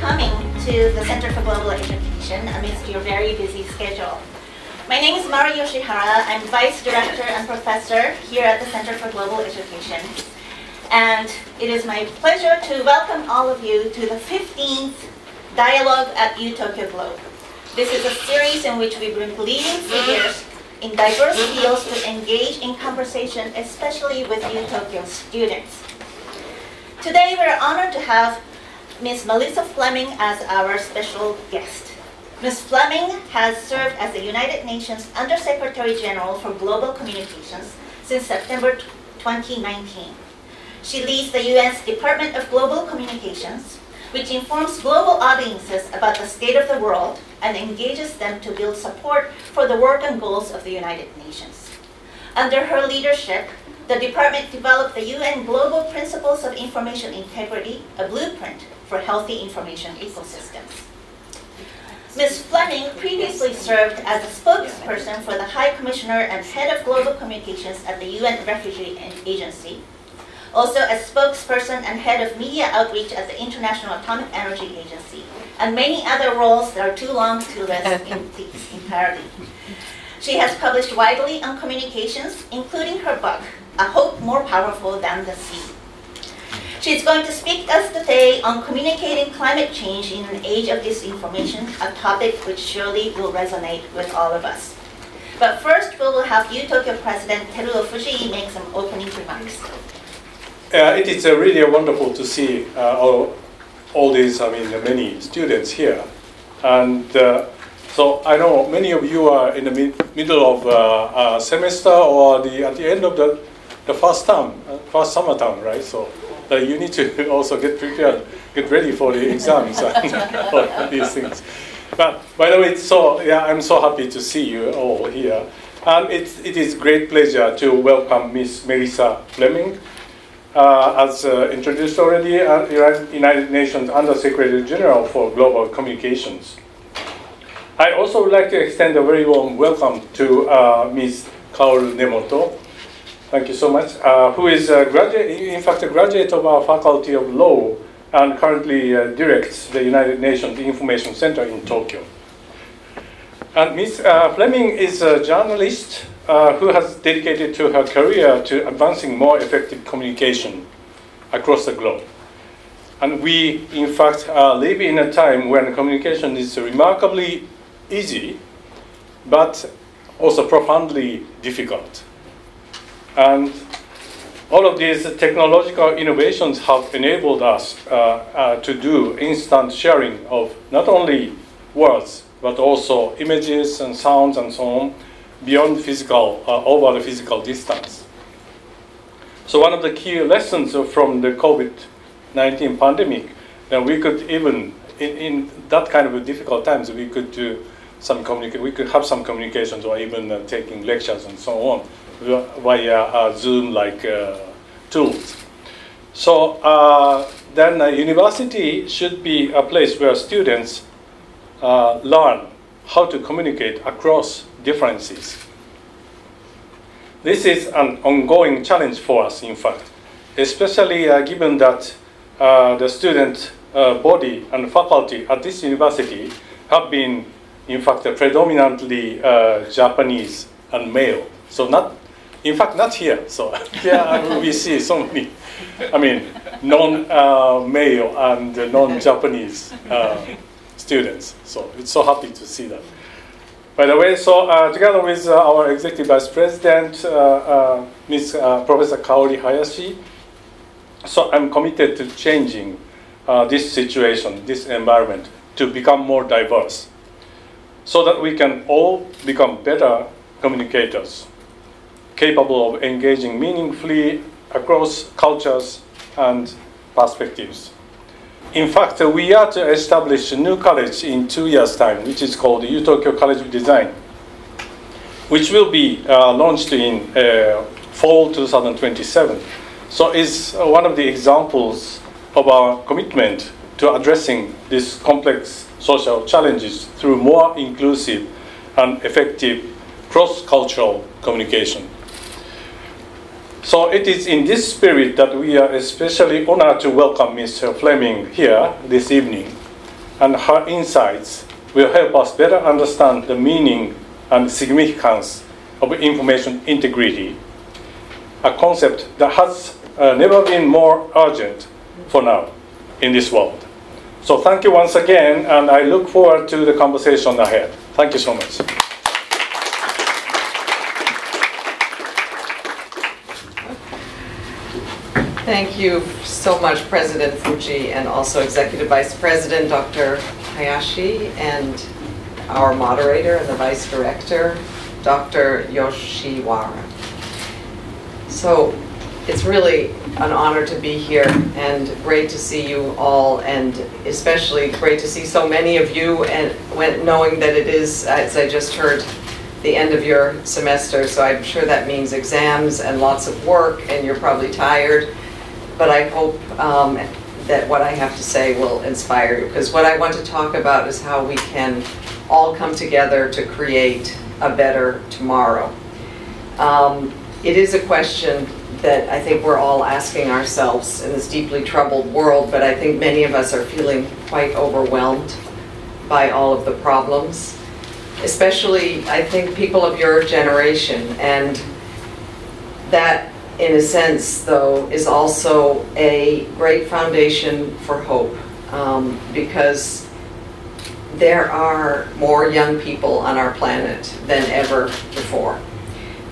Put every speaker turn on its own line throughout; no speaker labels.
coming to the Center for Global Education amidst your very busy schedule. My name is Mari Yoshihara. I'm Vice Director and Professor here at the Center for Global Education. And it is my pleasure to welcome all of you to the 15th Dialogue at UTokyo GlobE. This is a series in which we bring leading figures in diverse fields to engage in conversation, especially with UTokyo students. Today, we're honored to have Ms. Melissa Fleming as our special guest. Ms. Fleming has served as the United Nations Undersecretary General for Global Communications since September 2019. She leads the UN's Department of Global Communications, which informs global audiences about the state of the world and engages them to build support for the work and goals of the United Nations. Under her leadership, the department developed the UN Global Principles of Information Integrity, a blueprint for healthy information ecosystems. Ms. Fleming previously served as a spokesperson for the High Commissioner and Head of Global Communications at the UN Refugee Agency, also as spokesperson and head of media outreach at the International Atomic Energy Agency, and many other roles that are too long to list in its entirety. She has published widely on communications, including her book, A Hope More Powerful Than the Sea. She's going to speak to us today on communicating climate change in an age of disinformation, a topic which surely will resonate with all of us. But first, we will have UTokyo President Teruo Fujii make some opening remarks.
It is really wonderful to see all these, many students here. And so I know many of you are in the middle of a semester or at the end of the first summer term, right? So you need to also get prepared, get ready for the exams and all these things. But by the way, I'm so happy to see you all here. And it is great pleasure to welcome Ms. Melissa Fleming, as introduced already, United Nations Undersecretary General for Global Communications. I also would like to extend a very warm welcome to Ms. Kaori Nemoto. Thank you so much. Who is a graduate of our Faculty of Law and currently directs the United Nations Information Center in Tokyo. And Ms. Fleming is a journalist who has dedicated to her career to advancing more effective communication across the globe. And we, in fact, live in a time when communication is remarkably easy, but also profoundly difficult. And all of these technological innovations have enabled us to do instant sharing of not only words, but also images and sounds and so on, beyond physical, over the physical distance. So one of the key lessons from the COVID-19 pandemic, that we could even, in that kind of difficult times, we could do we could have some communications or even taking lectures and so on via Zoom-like tools. So then a university should be a place where students learn how to communicate across differences. This is an ongoing challenge for us, in fact, especially given that the student body and faculty at this university have been, in fact, predominantly Japanese and male. So not here. So here we see so many, non-male and non-Japanese students. So it's so happy to see that. By the way, so together with our Executive Vice President, Professor Kaori Hayashi, so I'm committed to changing this situation, this environment, to become more diverse, so that we can all become better communicators, capable of engaging meaningfully across cultures and perspectives. In fact, we are to establish a new college in 2 years' time, which is called the UTokyo College of Design, which will be launched in fall 2027. So it's one of the examples of our commitment to addressing these complex social challenges through more inclusive and effective cross-cultural communication. So it is in this spirit that we are especially honored to welcome Mr. Fleming here this evening. and her insights will help us better understand the meaning and significance of information integrity, a concept that has never been more urgent for now in this world. So thank you once again, and I look forward to the conversation ahead. Thank you so much.
Thank you so much, President Fujii, and also Executive Vice President Dr. Hayashi, and our moderator and the Vice Director, Dr. Yoshihara. So it's really an honor to be here, and great to see you all, and especially great to see so many of you, and knowing that it is, as I just heard, the end of your semester, so I'm sure that means exams and lots of work, and you're probably tired. But I hope that what I have to say will inspire you, because what I want to talk about is how we can all come together to create a better tomorrow. It is a question that I think we're all asking ourselves in this deeply troubled world, but I think many of us are feeling quite overwhelmed by all of the problems, especially I think people of your generation, and that in a sense, though, is also a great foundation for hope, because there are more young people on our planet than ever before.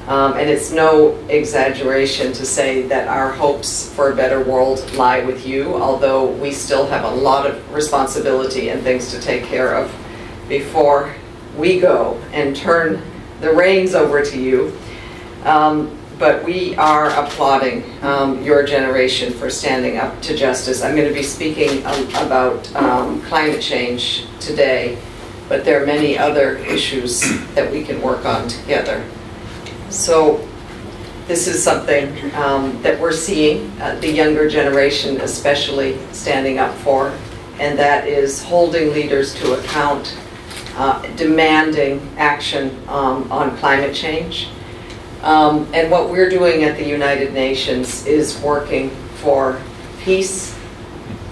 And it's no exaggeration to say that our hopes for a better world lie with you, although we still have a lot of responsibility and things to take care of before we go and turn the reins over to you. But we are applauding your generation for standing up to justice. I'm going to be speaking about climate change today, but there are many other issues that we can work on together. So this is something that we're seeing, the younger generation especially standing up for, and that is holding leaders to account, demanding action on climate change. And what we're doing at the United Nations is working for peace,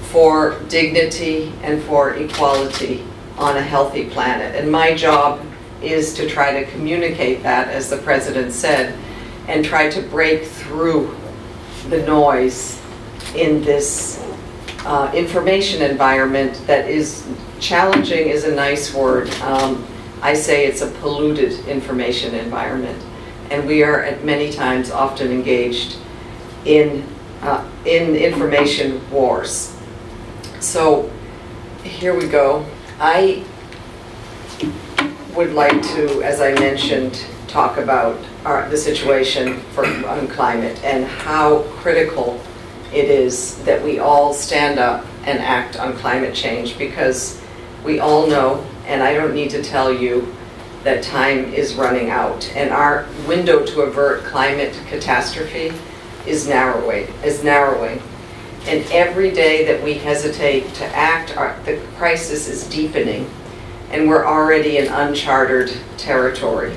for dignity, and for equality on a healthy planet. And my job is to try to communicate that, as the President said, and try to break through the noise in this information environment that is challenging is a nice word. I say it's a polluted information environment. And we are at many times often engaged in information wars. So here we go. I would like to, as I mentioned, talk about the situation on climate and how critical it is that we all stand up and act on climate change, because we all know, and I don't need to tell you, that time is running out, and our window to avert climate catastrophe is narrowing. And every day that we hesitate to act, the crisis is deepening, and we're already in uncharted territory.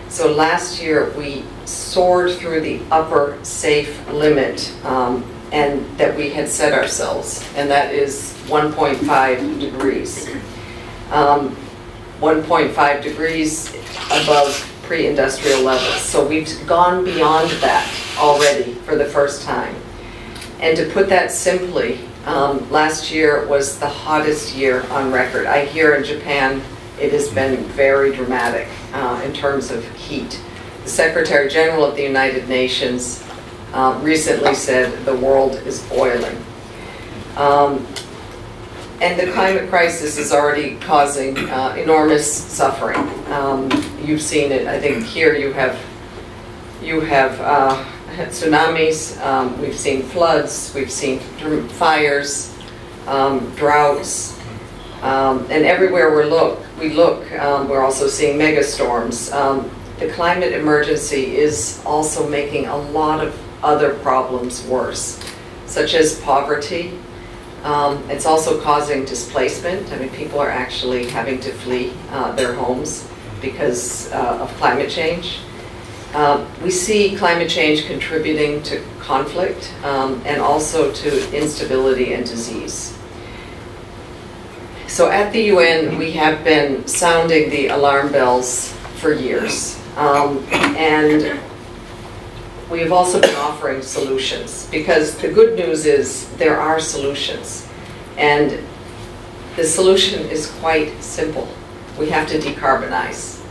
So last year we soared through the upper safe limit and that we had set ourselves, and that is 1.5 degrees. 1.5 degrees above pre-industrial levels. So we've gone beyond that already for the first time. And to put that simply, last year was the hottest year on record. I hear in Japan it has been very dramatic in terms of heat. The Secretary General of the United Nations recently said the world is boiling. And the climate crisis is already causing enormous suffering. You've seen it. I think here you have tsunamis. We've seen floods. We've seen fires, droughts, and everywhere we look. We're also seeing megastorms. The climate emergency is also making a lot of other problems worse, such as poverty. It's also causing displacement. I mean, people are actually having to flee their homes because of climate change. We see climate change contributing to conflict and also to instability and disease. So at the UN, we have been sounding the alarm bells for years. And we have also been offering solutions, because the good news is there are solutions. And the solution is quite simple. We have to decarbonize.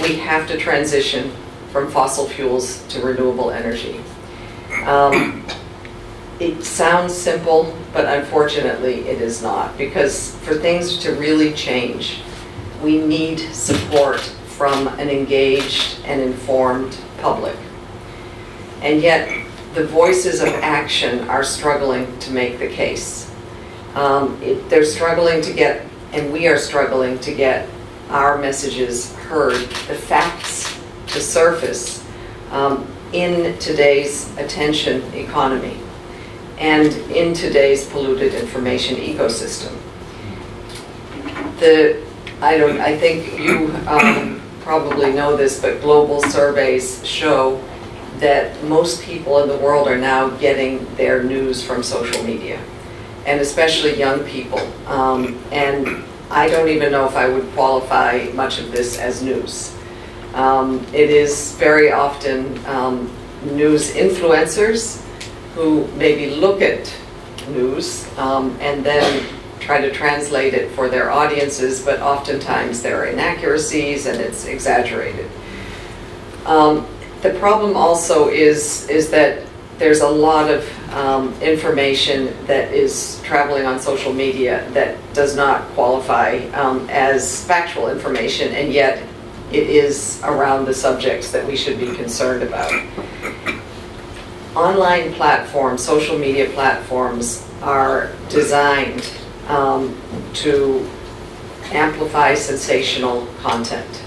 We have to transition from fossil fuels to renewable energy. It sounds simple, but unfortunately it is not, because for things to really change, we need support from an engaged and informed public. And yet, the voices of action are struggling to make the case. They're struggling to get, and we are struggling to get our messages heard, the facts to surface in today's attention economy and in today's polluted information ecosystem. I think you probably know this, but global surveys show that most people in the world are now getting their news from social media, and especially young people. And I don't even know if I would qualify much of this as news. It is very often news influencers who maybe look at news and then try to translate it for their audiences, but oftentimes there are inaccuracies and it's exaggerated. The problem also is that there's a lot of information that is traveling on social media that does not qualify as factual information, and yet it is around the subjects that we should be concerned about. Online platforms, social media platforms, are designed to amplify sensational content.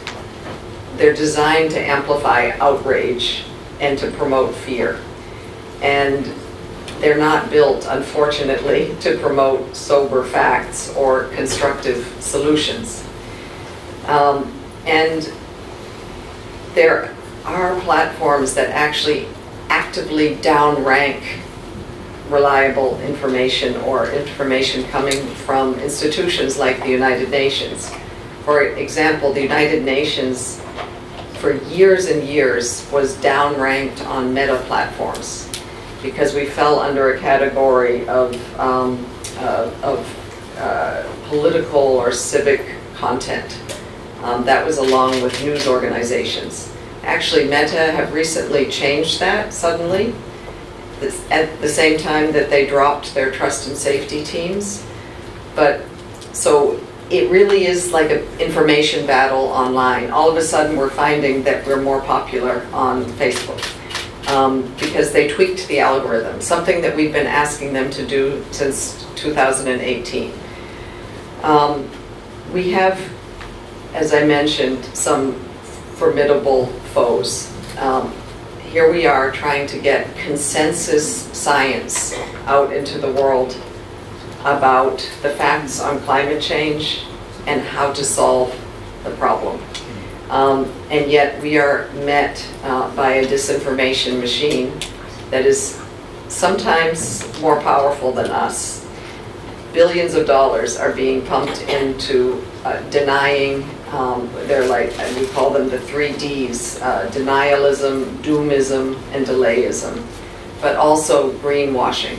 They're designed to amplify outrage and to promote fear. And they're not built, unfortunately, to promote sober facts or constructive solutions. And there are platforms that actually actively downrank reliable information or information coming from institutions like the United Nations. For example, the United Nations for years and years was downranked on meta platforms because we fell under a category of political or civic content. That was along with news organizations. Actually, Meta have recently changed that suddenly, at the same time that they dropped their trust and safety teams. But so it really is like an information battle online. All of a sudden we're finding that we're more popular on Facebook because they tweaked the algorithm, something that we've been asking them to do since 2018. We have, as I mentioned, some formidable foes. Here we are trying to get consensus science out into the world about the facts on climate change and how to solve the problem. And yet we are met by a disinformation machine that is sometimes more powerful than us. Billions of dollars are being pumped into denying, they're like, we call them the 3 Ds, denialism, doomism, and delayism, but also greenwashing.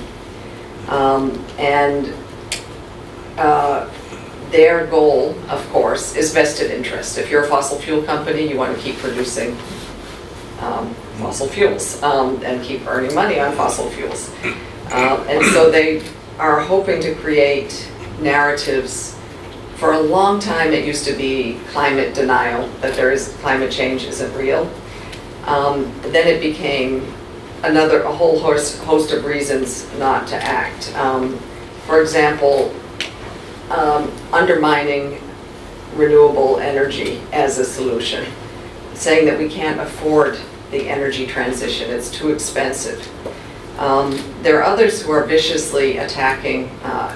Their goal, of course, is vested interest. If you're a fossil fuel company, you want to keep producing fossil fuels and keep earning money on fossil fuels. And so they are hoping to create narratives. For a long time, it used to be climate denial, that climate change isn't real. Then it became a whole host of reasons not to act. For example, undermining renewable energy as a solution, saying that we can't afford the energy transition, it's too expensive. There are others who are viciously attacking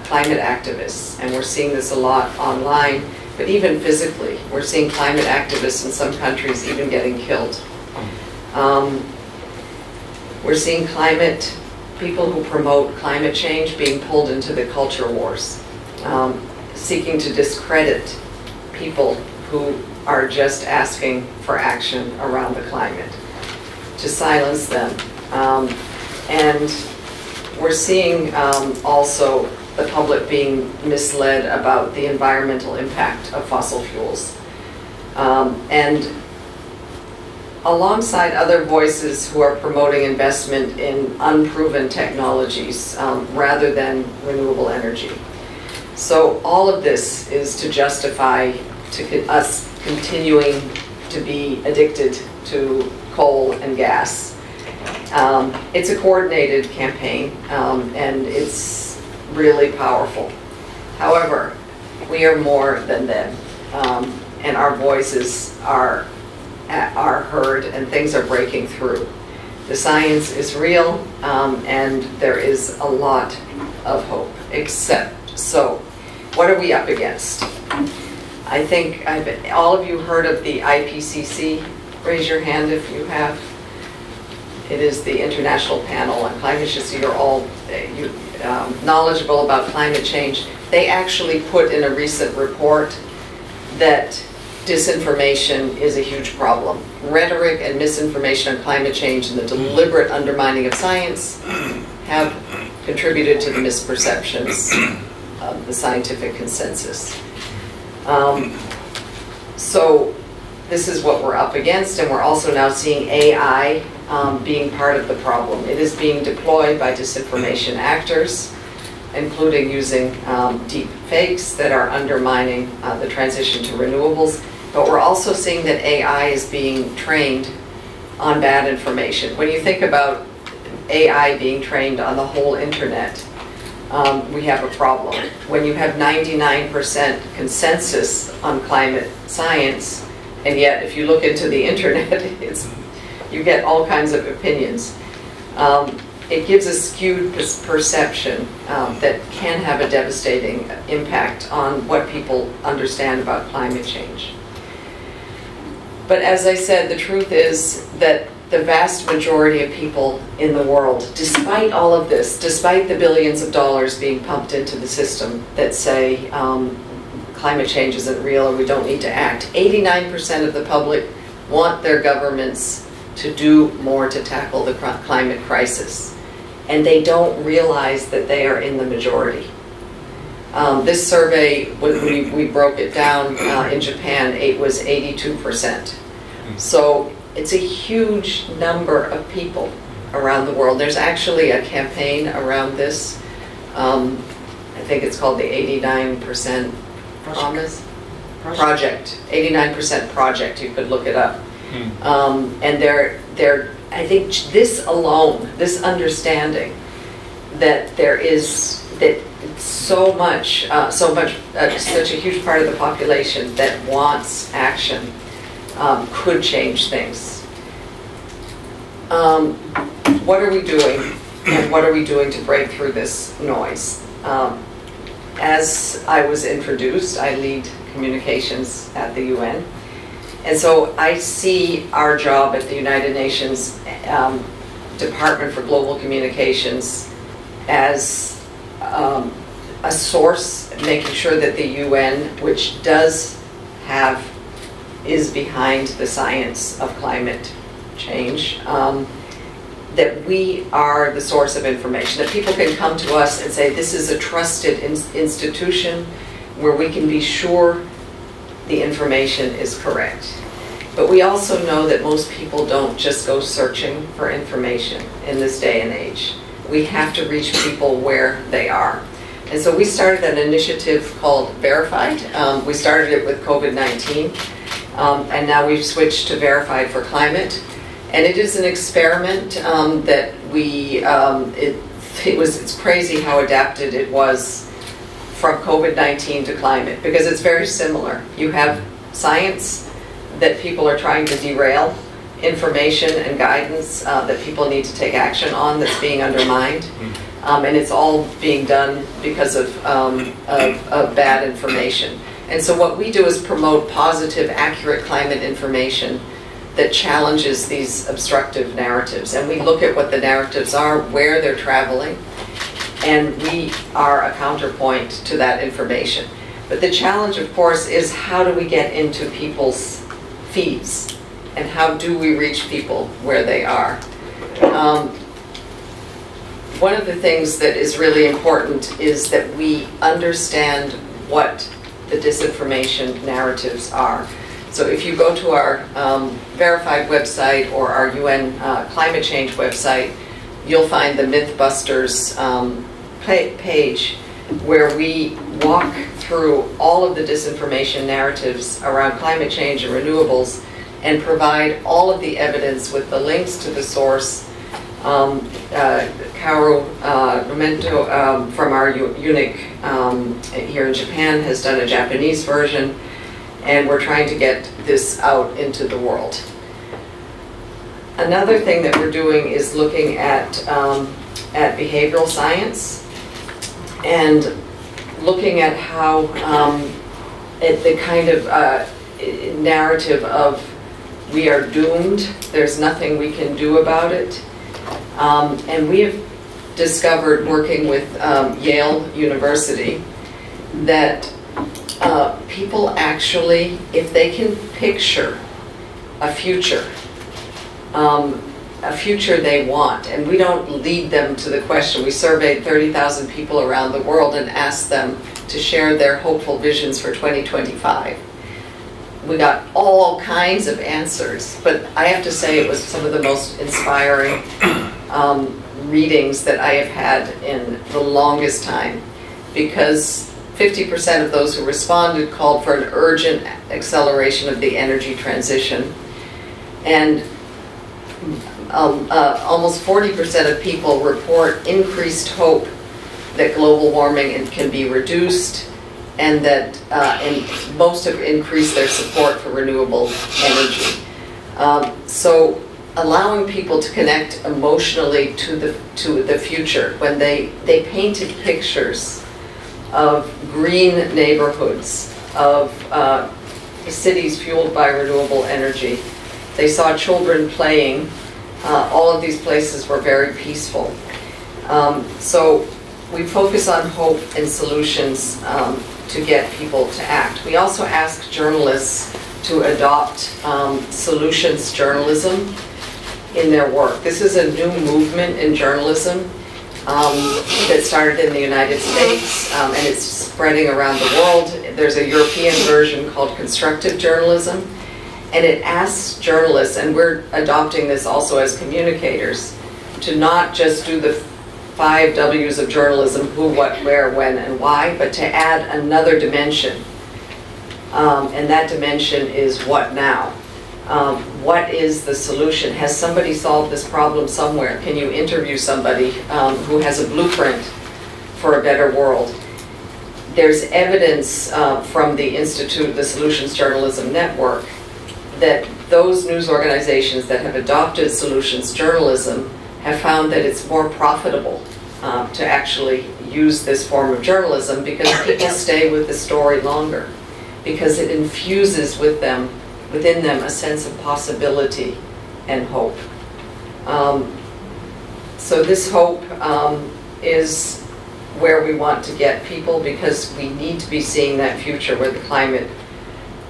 climate activists, and we're seeing this a lot online, but even physically. We're seeing climate activists in some countries even getting killed. We're seeing people who promote climate change being pulled into the culture wars. seeking to discredit people who are just asking for action around the climate, to silence them. And we're seeing also the public being misled about the environmental impact of fossil fuels. And alongside other voices who are promoting investment in unproven technologies rather than renewable energy. So all of this is to justify us continuing to be addicted to coal and gas. It's a coordinated campaign, and it's really powerful. However, we are more than them, and our voices are heard, and things are breaking through. The science is real, and there is a lot of hope. So, what are we up against? I think all of you heard of the IPCC. Raise your hand if you have. It is the International Panel on Climate Change. So you're all knowledgeable about climate change. They actually put in a recent report that disinformation is a huge problem. Rhetoric and misinformation on climate change and the deliberate undermining of science have contributed to the misperceptions of the scientific consensus. So this is what we're up against, and we're also now seeing AI being part of the problem. It is being deployed by disinformation actors, including using deep fakes that are undermining the transition to renewables. But we're also seeing that AI is being trained on bad information. When you think about AI being trained on the whole internet, we have a problem. When you have 99% consensus on climate science, and yet if you look into the internet, you get all kinds of opinions. It gives a skewed perception that can have a devastating impact on what people understand about climate change. But as I said, the truth is that the vast majority of people in the world, despite all of this, despite the billions of dollars being pumped into the system that say climate change isn't real or we don't need to act, 89% of the public want their governments to do more to tackle the climate crisis. And they don't realize that they are in the majority. This survey, when we broke it down in Japan, it was 82%. So it's a huge number of people around the world. There's actually a campaign around this. I think it's called the 89% Promise Project. 89% Project. You could look it up. And I think this alone, this understanding that there is such a huge part of the population that wants action could change things. What are we doing, and what are we doing to break through this noise? As I was introduced, I lead communications at the UN. And so I see our job at the United Nations Department for Global Communications as a source, making sure that the UN, which is behind the science of climate change, that we are the source of information, that people can come to us and say, this is a trusted institution where we can be sure the information is correct. But we also know that most people don't just go searching for information in this day and age. We have to reach people where they are. And so we started an initiative called Verified. We started it with COVID-19, and now we've switched to Verified for Climate. And it is an experiment that it's crazy how adapted it was from COVID-19 to climate, because it's very similar. You have science that people are trying to derail, information and guidance that people need to take action on that's being undermined. And it's all being done because of bad information. And so what we do is promote positive, accurate climate information that challenges these obstructive narratives. And we look at what the narratives are, where they're traveling, and we are a counterpoint to that information. But the challenge, of course, is how do we get into people's feeds? And how do we reach people where they are? One of the things that is really important is that we understand what the disinformation narratives are. So if you go to our verified website or our UN climate change website, you'll find the Mythbusters page where we walk through all of the disinformation narratives around climate change and renewables and provide all of the evidence with the links to the source. Kaori from our unit here in Japan has done a Japanese version, and we're trying to get this out into the world. Another thing that we're doing is looking at behavioral science and looking at how the kind of narrative of we are doomed, there's nothing we can do about it. And we have discovered, working with Yale University, that people actually, if they can picture a future they want, and we don't lead them to the question. We surveyed 30,000 people around the world and asked them to share their hopeful visions for 2025. We got all kinds of answers, but I have to say it was some of the most inspiring readings that I have had in the longest time, because 50% of those who responded called for an urgent acceleration of the energy transition, and almost 40% of people report increased hope that global warming can be reduced, and that and most have increased their support for renewable energy. So allowing people to connect emotionally to the future, when they painted pictures of green neighborhoods, of cities fueled by renewable energy. They saw children playing. All of these places were very peaceful. So we focus on hope and solutions to get people to act. We also ask journalists to adopt solutions journalism in their work. This is a new movement in journalism that started in the United States, and it's spreading around the world. There's a European version called constructive journalism, and it asks journalists, and we're adopting this also as communicators, to not just do the 5 W's of journalism: who, what, where, when, and why, but to add another dimension. And that dimension is what now? What is the solution? Has somebody solved this problem somewhere? Can you interview somebody who has a blueprint for a better world? There's evidence from the Institute, the Solutions Journalism Network, that those news organizations that have adopted solutions journalism have found that it's more profitable to actually use this form of journalism, because people stay with the story longer, because it infuses within them a sense of possibility and hope. So this hope is where we want to get people, because we need to be seeing that future where the climate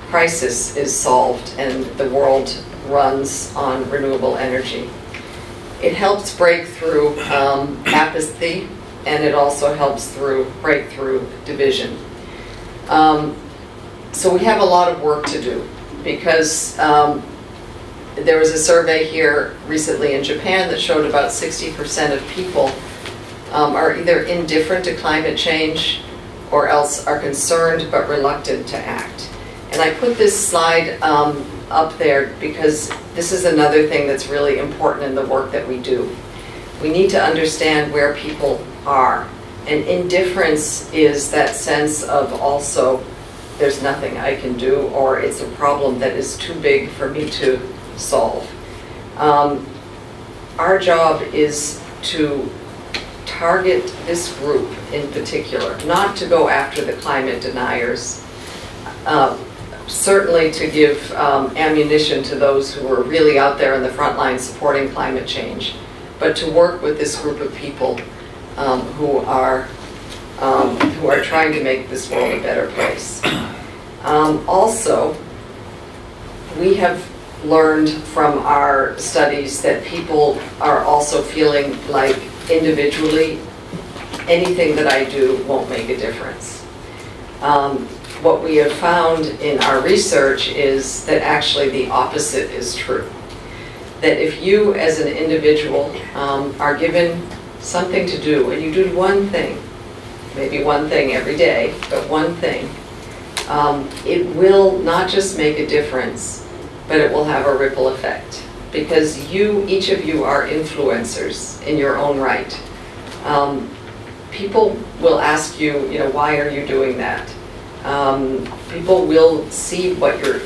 crisis is solved and the world runs on renewable energy. It helps break through apathy, and it also helps break through division. So we have a lot of work to do, because there was a survey here recently in Japan that showed about 60% of people are either indifferent to climate change or else are concerned but reluctant to act. And I put this slide up there because this is another thing that's really important in the work that we do. We need to understand where people are. And indifference is that sense of also, there's nothing I can do, or it's a problem that is too big for me to solve. Our job is to target this group in particular, not to go after the climate deniers, certainly to give ammunition to those who are really out there in the front line supporting climate change, but to work with this group of people who are who are trying to make this world a better place. Also, we have learned from our studies that people are also feeling like individually anything that I do won't make a difference. What we have found in our research is that actually the opposite is true. That if you as an individual are given something to do, and you do one thing, maybe one thing every day, but one thing, it will not just make a difference, but it will have a ripple effect. Because each of you are influencers in your own right. People will ask you, why are you doing that? People will see what you're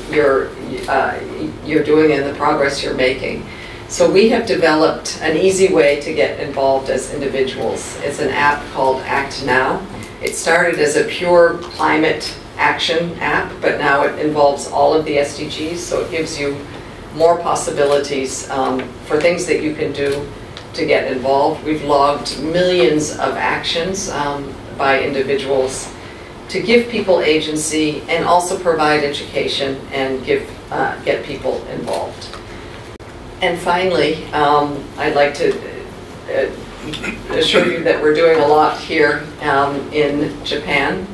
doing and the progress you're making. So we have developed an easy way to get involved as individuals. It's an app called Act Now. It started as a pure climate action app, but now it involves all of the SDGs, so it gives you more possibilities for things that you can do to get involved. We've logged millions of actions by individuals to give people agency and also provide education and get people involved. And finally, I'd like to assure you that we're doing a lot here in Japan.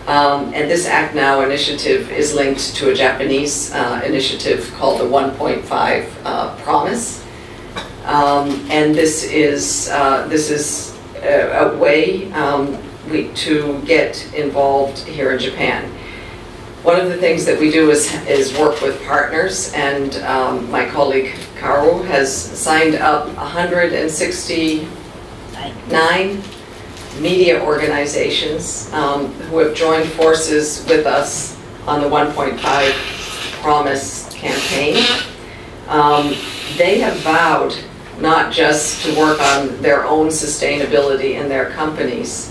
And this Act Now initiative is linked to a Japanese initiative called the 1.5 Promise. And this is a way to get involved here in Japan. One of the things that we do is work with partners, and my colleague Kaori has signed up 169 media organizations who have joined forces with us on the 1.5 Promise campaign. They have vowed not just to work on their own sustainability in their companies,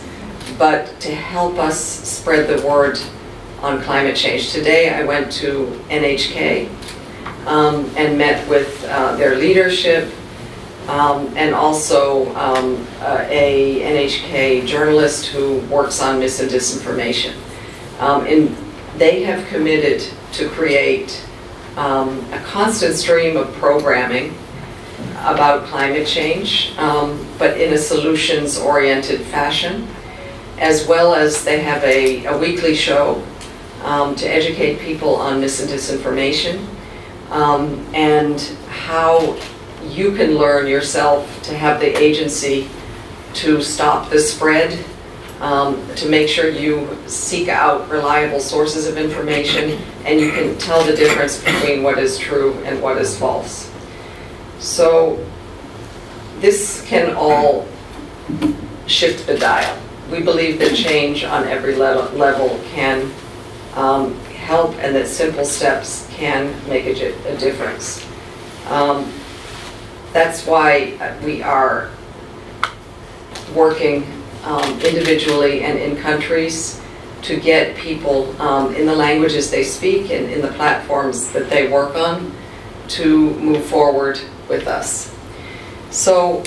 but to help us spread the word on climate change. Today I went to NHK and met with their leadership and also a NHK journalist who works on mis and disinformation. And they have committed to create a constant stream of programming about climate change, but in a solutions-oriented fashion, as well as they have a weekly show to educate people on mis and disinformation and how you can learn yourself to have the agency to stop the spread, to make sure you seek out reliable sources of information, and you can tell the difference between what is true and what is false. So this can all shift the dial. We believe that change on every level can help, and that simple steps can make a difference. That's why we are working individually and in countries to get people in the languages they speak and in the platforms that they work on to move forward with us. So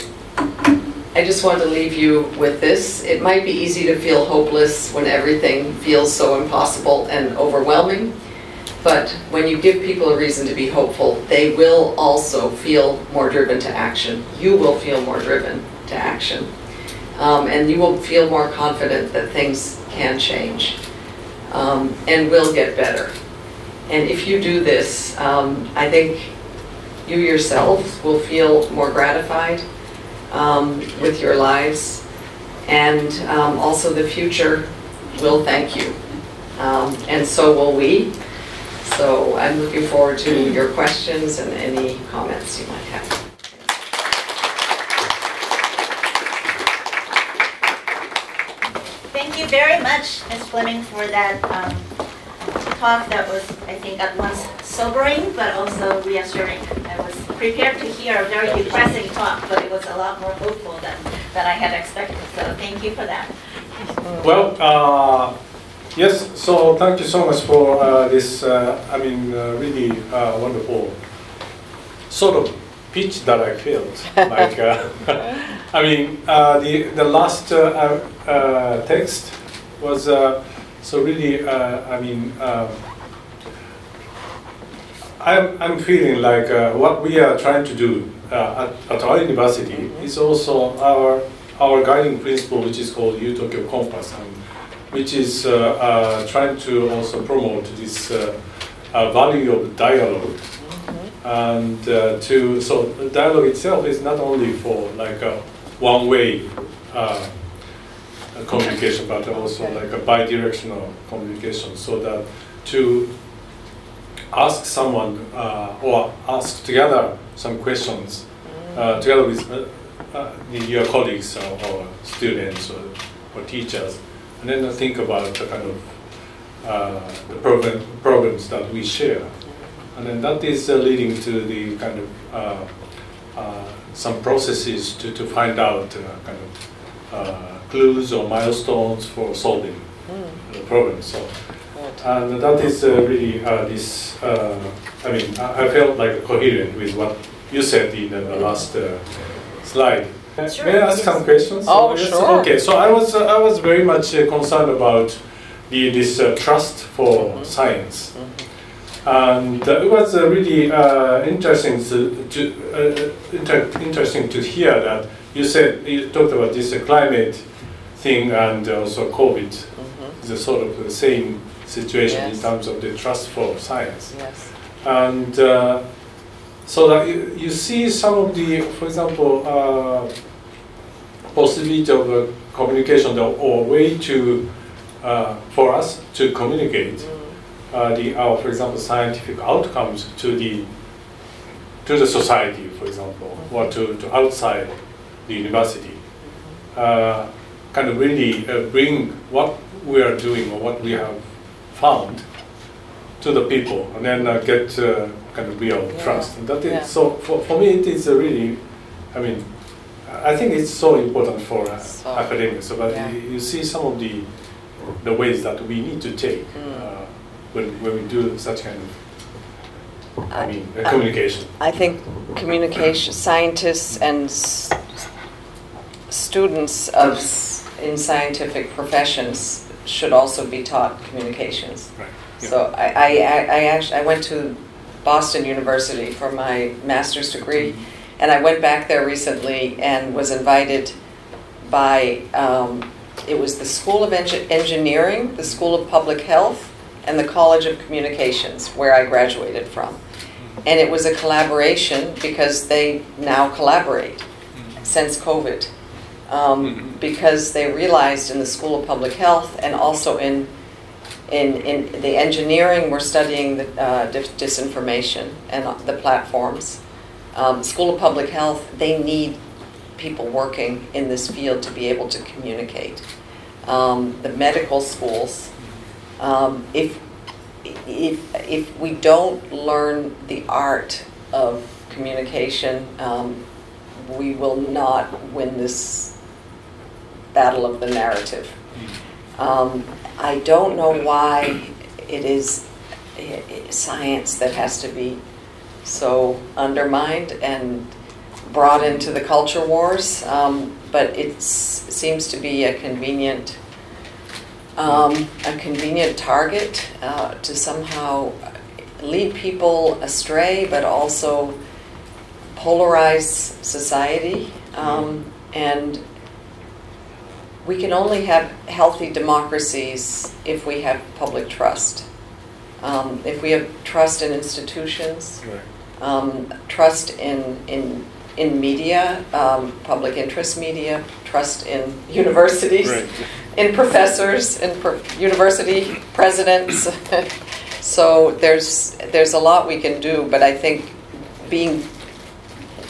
I just want to leave you with this. It might be easy to feel hopeless when everything feels so impossible and overwhelming, but when you give people a reason to be hopeful, they will also feel more driven to action. You will feel more driven to action. And you will feel more confident that things can change and will get better. And if you do this, I think you yourselves will feel more gratified with your lives, and also the future will thank you, and so will we. So I'm looking forward to your questions and any comments you might have.
Thank you very much, Ms. Fleming, for that talk that was, I think, at once sobering but also reassuring. I was prepared to hear a very depressing talk, but it was a lot more hopeful than I had expected. So thank you for that.
Well, yes, so thank you so much for this, really wonderful sort of pitch that I felt. Like, I mean, the last text was so really. I mean, I'm feeling like what we are trying to do at our university is also our guiding principle, which is called UTokyo Compass, which is trying to also promote this value of dialogue. And so the dialogue itself is not only for like a one-way communication, but also like a bi-directional communication, so that to ask someone or ask together some questions together with your colleagues or students or teachers, and then think about the kind of the problems that we share. And then that is leading to the kind of some processes to find out kind of clues or milestones for solving the problem. So, and that is really this. I mean, I felt like coherent with what you said in the last slide.
Sure.
May I ask some questions?
Oh,
Yes?
sure.
Okay, so I was very much concerned about this trust for science. And it was really interesting interesting to hear that you talked about this climate thing and also COVID. It's a sort of the same situation in terms of the trust for science.
Yes.
And so that you see some of the, for example, possibility of communication or way to for us to communicate. Our, for example, scientific outcomes to the society, for example, or to outside the university, kind of really bring what we are doing or what we have found to the people, and then get kind of real trust. And that is, so for me, it is really, I mean, I think it's so important for academics. So, but you see some of the ways that we need to take. When we do such kind of, communication.
I think communication, scientists and students in scientific professions should also be taught communications.
Right. Yeah.
So I went to Boston University for my master's degree, and I went back there recently and was invited by, it was the School of Engineering, the School of Public Health, and the College of Communications, where I graduated from. And it was a collaboration because they now collaborate since COVID. Because they realized in the School of Public Health and also in the engineering, we're studying the disinformation and the platforms. School of Public Health, they need people working in this field to be able to communicate. The medical schools, if we don't learn the art of communication, we will not win this battle of the narrative. I don't know why it is science that has to be so undermined and brought into the culture wars, but it seems to be a convenient target to somehow lead people astray, but also polarize society. And we can only have healthy democracies if we have public trust. If we have trust in institutions, trust in media, public interest media, trust in universities, in professors, in university presidents. So there's a lot we can do, but I think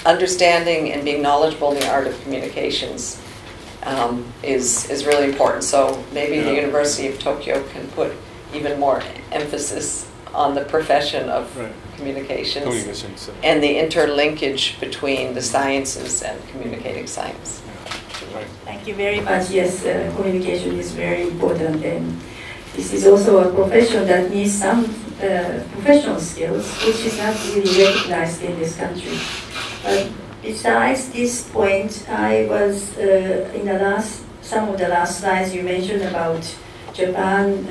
understanding and being knowledgeable in the art of communications is really important. So maybe the University of Tokyo can put even more emphasis on the profession of communications and the interlinkage between the sciences and communicating science.
Thank you very much.
Yes, communication is very important, and this is also a profession that needs some professional skills, which is not really recognized in this country. But besides this point, I was in some of the last slides you mentioned about Japan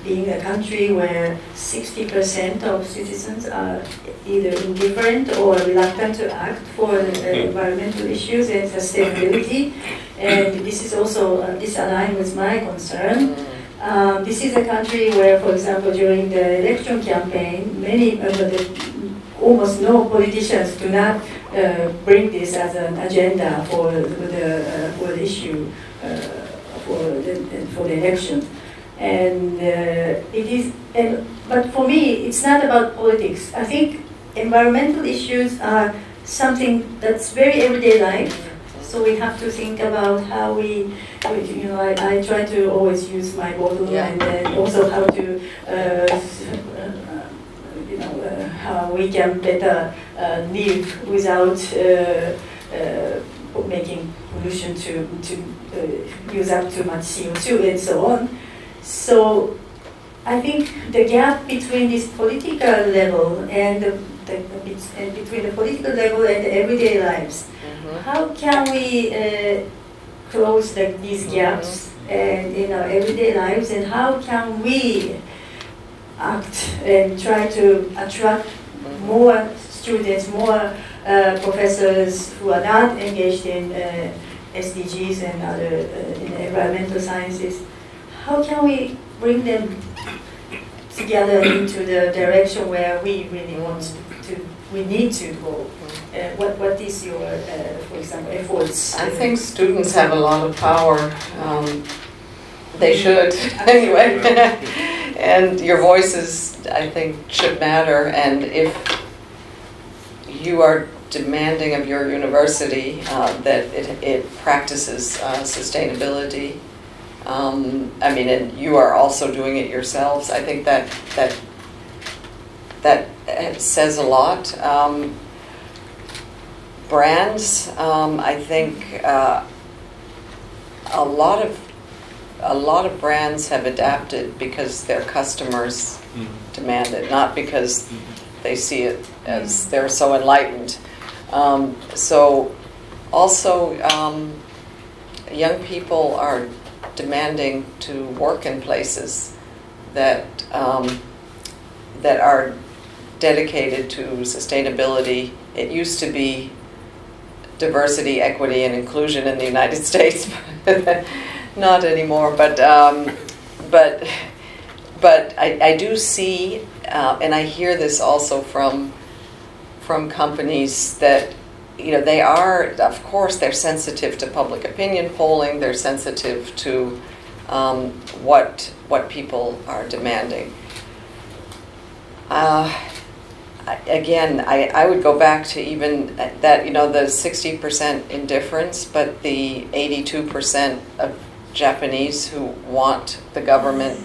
being a country where 60% of citizens are either indifferent or reluctant to act for environmental issues and sustainability. And this is also, this aligns with my concern. This is a country where, for example, during the election campaign, almost no politicians do not bring this as an agenda for the issue for the election. And but for me, it's not about politics. I think environmental issues are something that's very everyday life. So we have to think about how I try to always use my bottle, and then also how to, how we can better live without making pollution to use up too much CO2 and so on. So I think the gap between this political level and between the political level and the everyday lives, how can we close these gaps in our everyday lives, and how can we act and try to attract more students, more professors who are not engaged in SDGs and other in environmental sciences? How can we bring them together into the direction where we really we need to go? What is your, for example, efforts?
I think students have a lot of power. They should, anyway. And your voices, I think, should matter. And if you are demanding of your university that it practices sustainability, and you are also doing it yourselves, I think that says a lot. Brands, I think a lot of brands have adapted because their customers demand it, not because they see it as they're so enlightened. So also young people are demanding to work in places that are dedicated to sustainability. It used to be diversity, equity, and inclusion in the United States, but not anymore. But I do see, and I hear this also from companies that they are, of course, they're sensitive to public opinion polling. They're sensitive to what people are demanding. Again, I would go back to even that, the 60% indifference, but the 82% of Japanese who want the government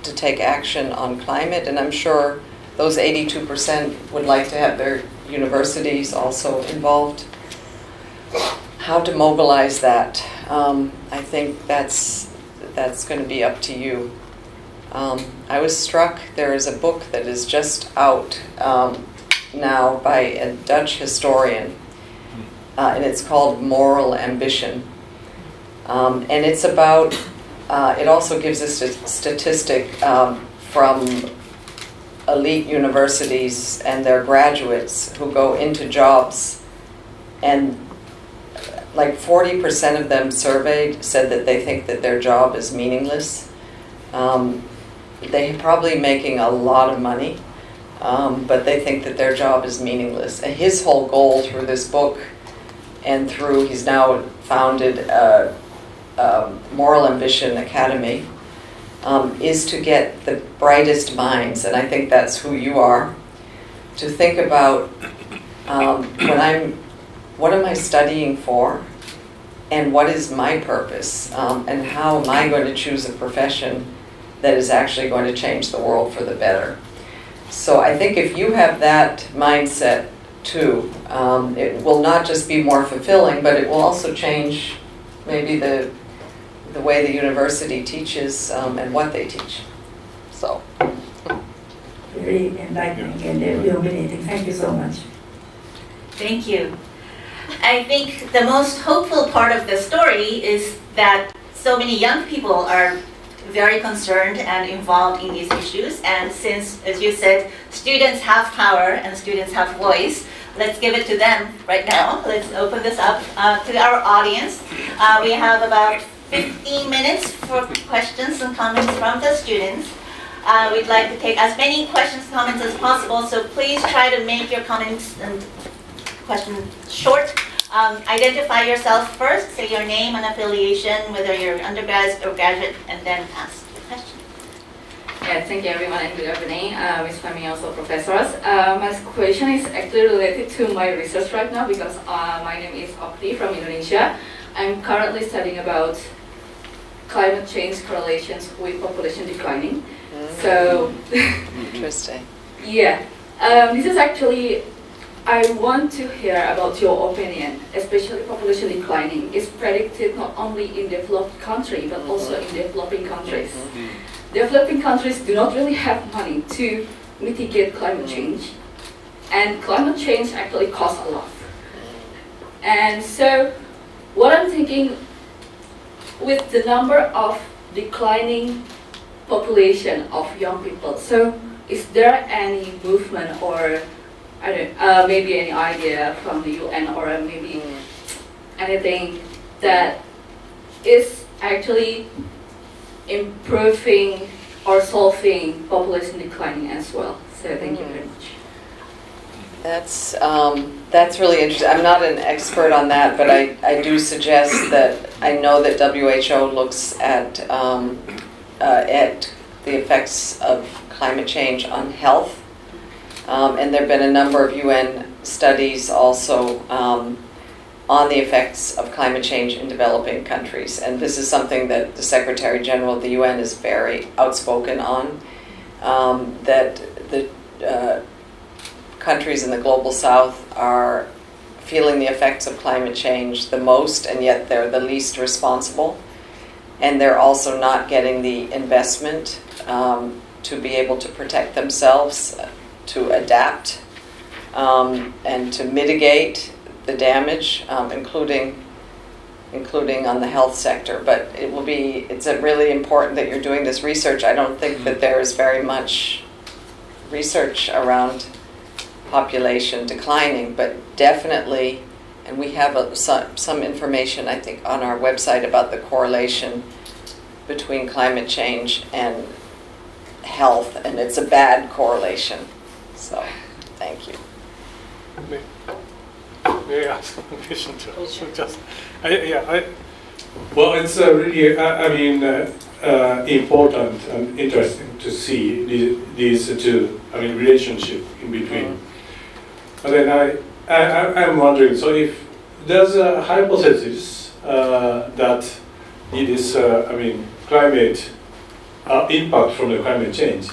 to take action on climate, and I'm sure those 82% would like to have their universities also involved. How to mobilize that? I think that's going to be up to you. I was struck, there is a book that is just out now by a Dutch historian, and it's called Moral Ambition. And it's about, it also gives us a statistic from elite universities and their graduates who go into jobs, and like 40% of them surveyed said that they think that their job is meaningless. They're probably making a lot of money, but they think that their job is meaningless. And his whole goal through this book, and he's now founded a Moral Ambition Academy, is to get the brightest minds, and I think that's who you are, to think about what am I studying for, and what is my purpose, and how am I going to choose a profession that is actually going to change the world for the better. So I think if you have that mindset too, it will not just be more fulfilling, but it will also change maybe the way the university teaches and what they teach. So.
Very enlightening and illuminating. Thank you so much.
Thank you. I think the most hopeful part of the story is that so many young people are very concerned and involved in these issues. And since, as you said, students have power and students have voice, let's give it to them right now. Let's open this up to our audience. We have about 15 minutes for questions and comments from the students. We'd like to take as many questions and comments as possible, so please try to make your comments and questions short. Identify yourself first, say your name and affiliation, whether you're undergrad or graduate, and then ask the question.
Yeah, thank you everyone and good evening. Ms. Fleming, also professors. My question is actually related to my research right now because my name is Okti from Indonesia. I'm currently studying about climate change correlations with population declining. So,
interesting.
Yeah, this is actually, I want to hear about your opinion, especially population declining is predicted not only in developed countries but also in developing countries. Developing countries do not really have money to mitigate climate change, and climate change actually costs a lot. And so, what I'm thinking, with the number of declining population of young people, so is there any movement or maybe any idea from the UN or maybe anything that is actually improving or solving population declining as well? So thank you very much.
That's really interesting. I'm not an expert on that, but I do suggest that I know that WHO looks at the effects of climate change on health, and there have been a number of UN studies also on the effects of climate change in developing countries. And this is something that the Secretary General of the UN is very outspoken on, that the countries in the global south are feeling the effects of climate change the most, and yet they're the least responsible. And they're also not getting the investment to be able to protect themselves, to adapt, and to mitigate the damage, including on the health sector. But it's really important that you're doing this research. I don't think that there is very much research around population declining, but definitely, and we have some information, I think, on our website about the correlation between climate change and health, and it's a bad correlation. So, thank you.
May I ask a question too? Well, it's really, important and interesting to see these two, relationship in between. And then I'm wondering, so if there's a hypothesis that it is, climate impact from the climate change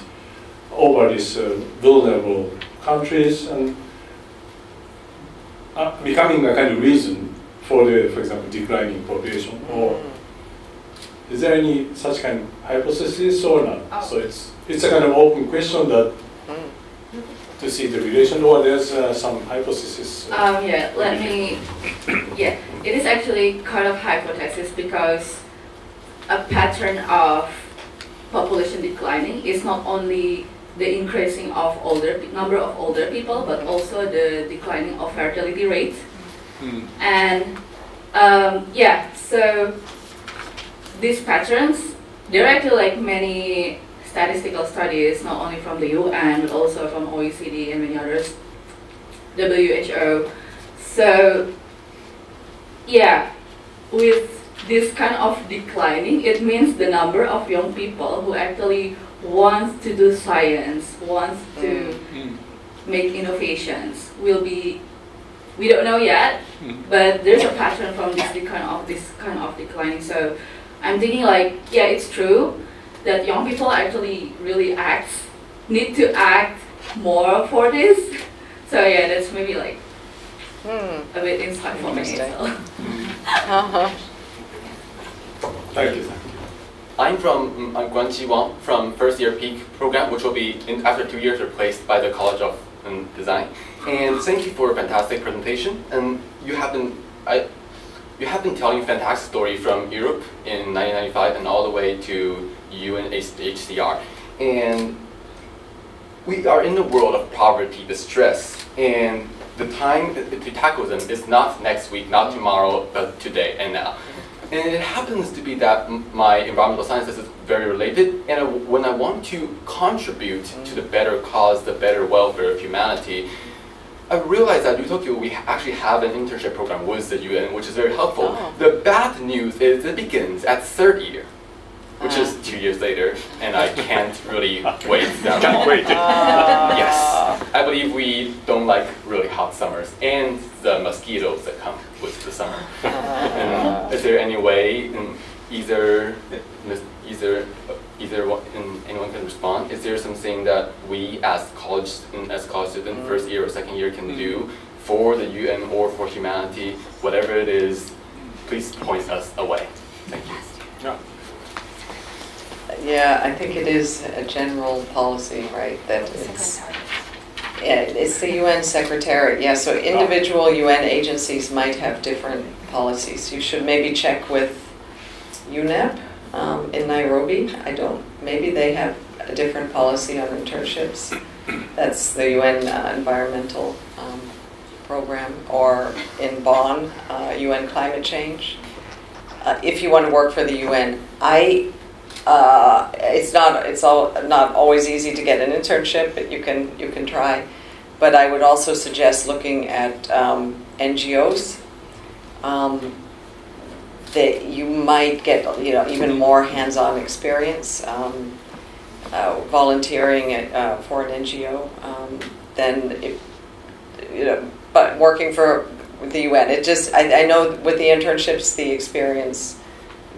over these vulnerable countries and becoming a kind of reason for example, declining population, or is there any such kind of hypothesis or not? Oh. So it's a kind of open question that to see the relation, or there's some hypothesis.
It is actually kind of hypothesis because a pattern of population declining is not only the increasing of number of older people, but also the declining of fertility rate. And so these patterns, there are actually like many statistical studies, not only from the UN, but also from OECD and many others, WHO. So with this kind of declining, it means the number of young people who actually wants to do science, wants to make innovations will be, we don't know yet, but there's a pattern from this kind of declining. So I'm thinking it's true that young people actually really need to act more for this. So that's maybe a bit insight for me. So.
Thank you.
I'm Guan Ji Wang from first year peak program, which will be after 2 years replaced by the College of design. And thank you for a fantastic presentation. And you have been telling a fantastic story from Europe in 1995 and all the way to UNHCR. And we are in a world of poverty, distress, and the time to tackle them is not next week, not tomorrow, but today and now. And it happens to be that my environmental sciences is very related, and when I want to contribute to the better cause, the better welfare of humanity, I realized that UTokyo, we actually have an internship program with the UN, which is very helpful. Oh. The bad news is it begins at third year, which is 2 years later, and I can't really wait that long.
Can't wait.
Yes, I believe we don't like really hot summers and the mosquitoes that come with the summer. Is there any way anyone can respond? Is there something that we as college students, first year or second year, can do for the UN or for humanity, whatever it is? Please point us away. Thank you.
Yeah.
Yeah, I think it is a general policy, right? That it's the UN Secretariat. Yeah, so individual UN agencies might have different policies. You should maybe check with UNEP in Nairobi. Maybe they have a different policy on internships. That's the UN environmental program, or in Bonn, UN climate change. If you want to work for the UN, it's not always easy to get an internship, but you can try. But I would also suggest looking at NGOs. That you might get even more hands-on experience volunteering for an NGO but working for the UN. I know with the internships the experience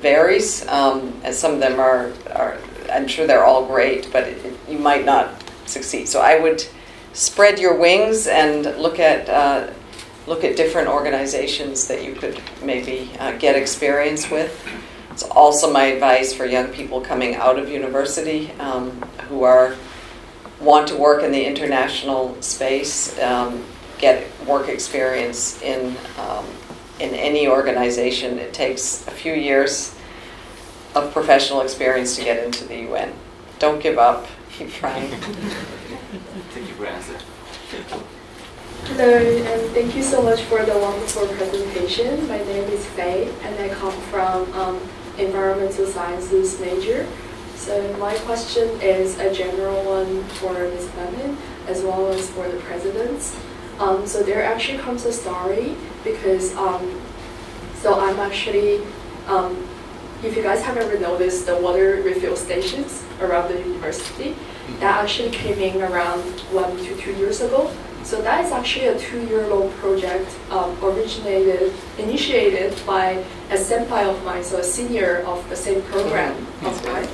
varies, and some of them are I'm sure they're all great, but you might not succeed. So I would spread your wings and look at different organizations that you could maybe get experience with. It's also my advice for young people coming out of university who want to work in the international space, get work experience in any organization. It takes a few years of professional experience to get into the UN. Don't give up. Keep trying.
Thank you for answering.
Hello, and thank you so much for the wonderful presentation. My name is Faye, and I come from environmental sciences major. So my question is a general one for Ms. Fleming, as well as for the presidents. So there actually comes a story because, so I'm actually, if you guys haven't ever noticed the water refill stations around the university, that actually came in around 1 to 2 years ago. So that is actually a 2-year-long project initiated by a senpai of mine, so a senior of the same program of mine.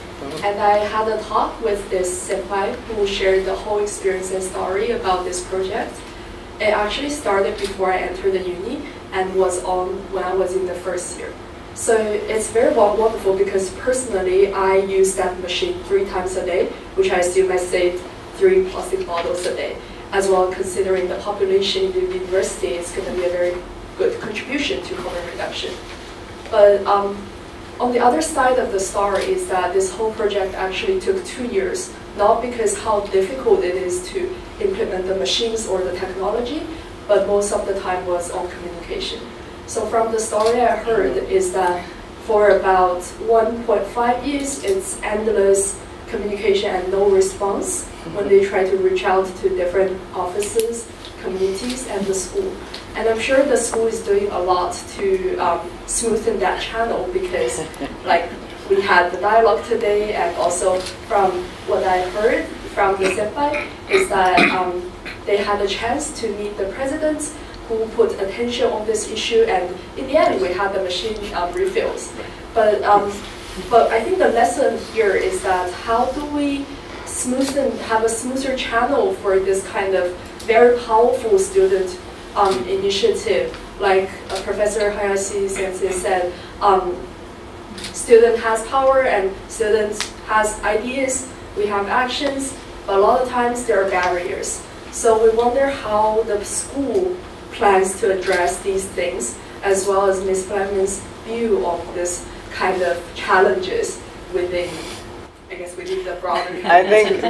And I had a talk with this senpai who shared the whole experience and story about this project. It actually started before I entered the uni and was on when I was in the first year. So it's very wonderful because personally I use that machine 3 times a day, which I assume I saved 3 plastic bottles a day. As well, considering the population in the university, it's going to be a very good contribution to carbon reduction. But on the other side of the story is that this whole project actually took 2 years, not because how difficult it is to implement the machines or the technology, but most of the time was on communication. So from the story I heard is that for about 1.5 years, it's endless communication and no response when they try to reach out to different offices, communities, and the school. And I'm sure the school is doing a lot to smoothen that channel because like we had the dialogue today, and also from what I heard from the senpai is that they had a chance to meet the presidents who put attention on this issue, and in the end we had the machine refills. But I think the lesson here is that how do we have a smoother channel for this kind of very powerful student initiative, like Professor Hayashi sensei said, student has power and students has ideas, we have actions, but a lot of times there are barriers. So we wonder how the school plans to address these things, as well as Ms. Fleming's view of this kind of challenges within, I guess, within the broader community.
I think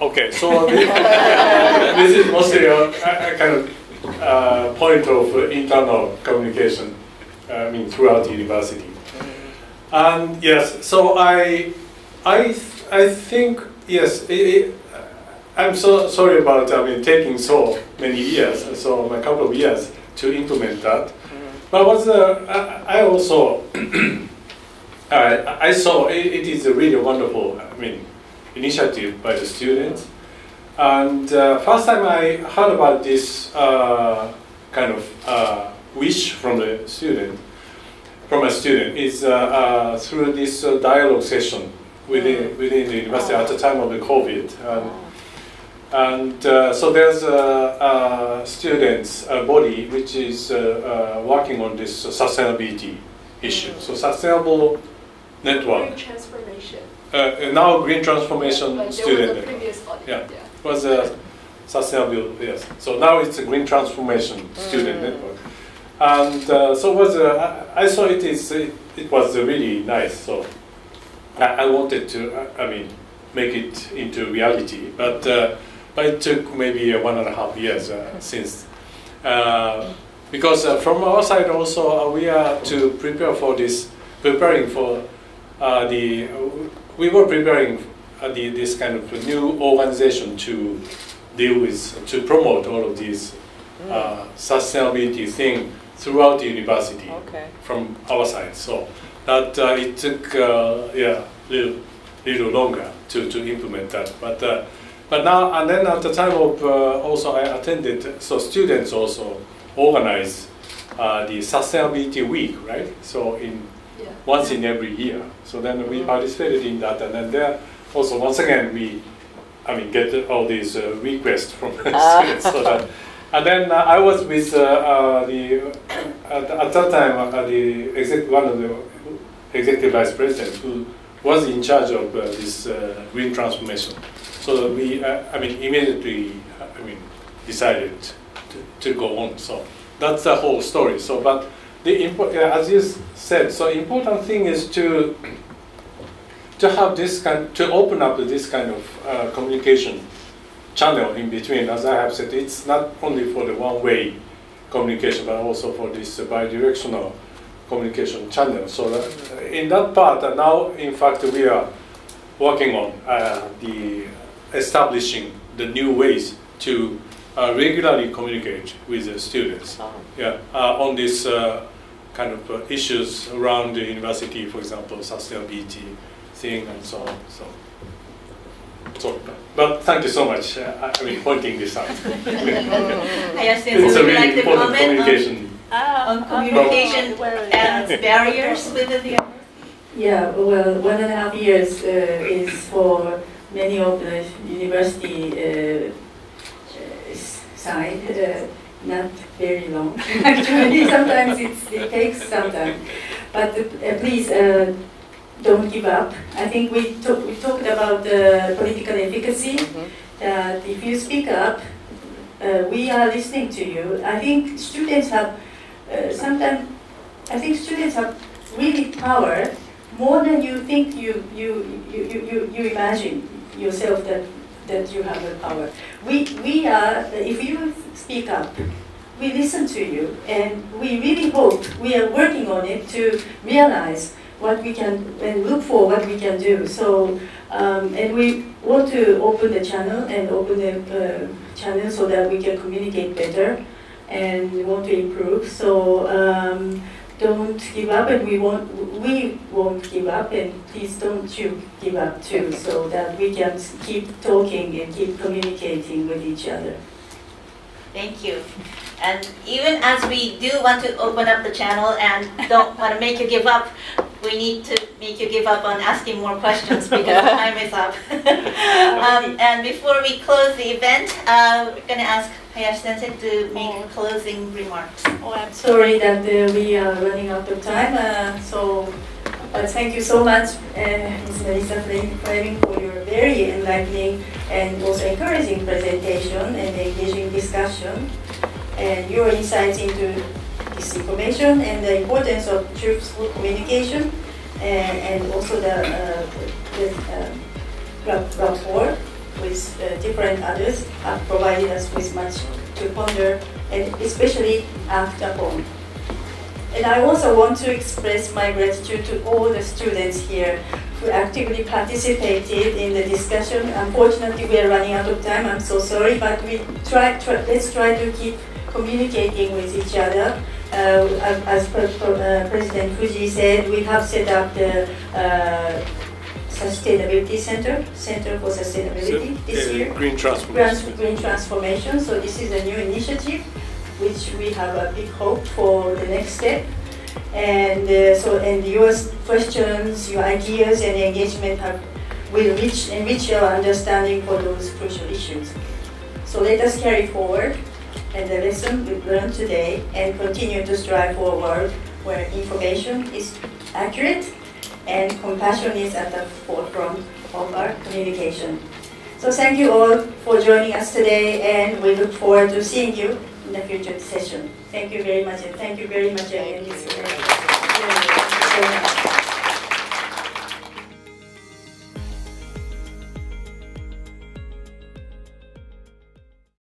Okay, so this is mostly a kind of point of internal communication, I mean, throughout the university. And yes, so I think, yes, I'm so sorry about, I mean, taking so many years, so a couple of years to implement that. But I also, I saw it is a really wonderful, I mean, initiative by the students. And first time I heard about this kind of wish from a student is through this dialogue session within the university at the time of the COVID. And so there's a students' body which is working on this sustainability issue. So sustainable network.
Green transformation.
Now green transformation
like
student.
There was a previous body.
Yeah. It was a sustainable, yes. So now it's a green transformation student network. And so was I saw it was really nice. So I wanted to, I mean, make it into reality. But it took maybe 1.5 years since. Because from our side also, we are to prepare for this, preparing for we were preparing this kind of new organization to deal with, to promote all of these sustainability thing throughout the university from our side. So that it took little longer to implement that. But now and then at the time of also I attended. So students also organize the sustainability week, right? So once in every year. So then we participated in that, and then there also once again get all these requests from students. So that, and then I was with at that time one of the executive vice presidents who was in charge of this green transformation. So we immediately decided to go on. So that's the whole story. So but as you said, so important thing is to have this to open up this kind of communication channel in between. As I have said, it's not only for the one-way communication, but also for this bi-directional communication channel. So in that part, now in fact we are working on establishing the new ways to regularly communicate with the students. On this kind of issues around the university, for example, sustainability thing and so on. But thank you so much. Pointing this out.
Hayashi,
it's a
would you
really
like to
important
comment
communication.
on communication and barriers within the university?
Yeah, well, 1.5 years is for many of the university side not very long. Actually, sometimes it takes some time. But please don't give up. I think we talked about political efficacy. That if you speak up, we are listening to you. I think students have students have really power, more than you think you imagine yourself that you have the power. We are, if you speak up, we listen to you, and we really hope, we are working on it to realize what we can, and look for what we can do. So, and we want to open the channel and open the channel so that we can communicate better, and we want to improve. So don't give up, and we won't give up, and please don't you give up too, so that we can keep talking and keep communicating with each other.
Thank you. And even as we do want to open up the channel and don't want to make you give up, we need to make you give up on asking more questions because the time is up. And before we close the event, we're going to ask Hayashi-sensei to make closing remarks.
Oh, I'm sorry that we are running out of time. So But thank you so much, Ms. Melissa Fleming, for your very enlightening and also encouraging presentation and engaging discussion, and your insights into disinformation and the importance of truthful communication, and also the rapport with different others have provided us with much to ponder and especially act upon. And I also want to express my gratitude to all the students here who actively participated in the discussion. Unfortunately, we are running out of time. I'm so sorry, but let's try to keep communicating with each other. As President Fujii said, we have set up the Sustainability Center for Sustainability this year.
Green Transformation.
Green Transformation. So this is a new initiative, which we have a big hope for the next step. And and your questions, your ideas, and engagement will enrich our understanding for those crucial issues. So let us carry forward and the lesson we've learned today and continue to strive for a world where information is accurate and compassion is at the forefront of our communication. So thank you all for joining us today, and we look forward to seeing you in the future session. Thank you very much, and thank you very much again.